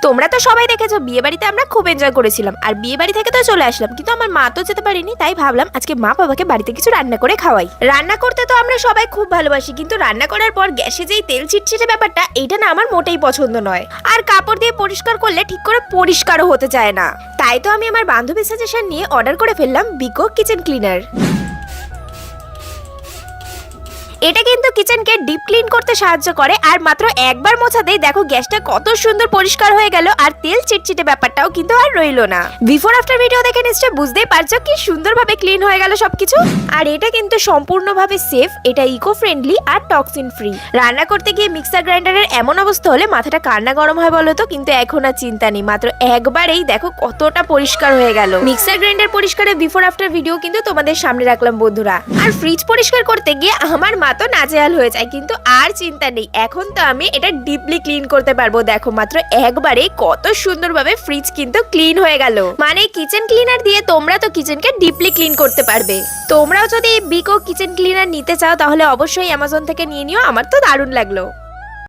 তোমরা তো সবাই দেখেছো বিয়ে বাড়িতে আমরা খুব এনজয় করেছিলাম, আর বিয়ে বাড়ি থেকে তো চলে আসলাম, কিন্তু আমার মা তো যেতে পারিনি। তাই ভাবলাম আজকে মা বাবাকে বাড়িতে কিছু রান্না করে খাওয়াই। রান্না করতে তো আমরা সবাই খুব ভালোবাসি, কিন্তু রান্না করার পর গ্যাসে যেই তেল ছিটছিটে ব্যাপারটা, এইটা না আমার মোটেই পছন্দ নয়। আর কাপড় দিয়ে পরিষ্কার করলে ঠিক করে পরিষ্কারও হতে চায় না। তাই তো আমি আমার বান্ধবীর সাজেশন নিয়ে অর্ডার করে ফেললাম বিকো কিচেন ক্লিনার। এটা কিন্তু কিচেনকে ডিপ ক্লিন করতে সাহায্য করে, আর মাত্র একবার মোছাতেই দেখো গ্যাসটা কত সুন্দর পরিষ্কার হয়ে গেল, আর তেল চিটচিটে ব্যাপারটাও কিন্তু আর রইলো না। বিফোর আফটার ভিডিও দেখে নিশ্চয় বুঝতেই পারছো কি সুন্দরভাবে ক্লিন হয়ে গেল সবকিছু। আর এটা কিন্তু সম্পূর্ণভাবে সেফ, এটা ইকো ফ্রেন্ডলি আর টক্সিন ফ্রি। রান্না করতে গিয়ে মিক্সার গ্রাইন্ডারের এমন অবস্থা হলে মাথাটা কার না গরম হয় বলো তো, কিন্তু এখন আর চিন্তা নেই, মাত্র একবারেই দেখো কতটা পরিষ্কার হয়ে গেল। মিক্সার গ্রাইন্ডার পরিষ্কারের বিফোর আফটার ভিডিও কিন্তু তোমাদের সামনে রাখলাম বন্ধুরা। আর ফ্রিজ পরিষ্কার করতে গিয়ে আমার মা তো নাজেহাল হয়ে যায়, কিন্তু আর চিন্তা নেই, এখন তো আমি এটা ডিপলি ক্লিন করতে পারবো। দেখো মাত্র একবারে কত সুন্দরভাবে ফ্রিজ কিন্তু ক্লিন হয়ে গেল। মানে কিচেন ক্লিনার দিয়ে তোমরা তো কিচেনকে ডিপলি ক্লিন করতে পারবে। তোমরাও যদি বিকো কিচেন ক্লিনার নিতে চাও তাহলে অবশ্যই অ্যামাজন থেকে নিয়ে নিও, আমার তো দারুণ লাগলো।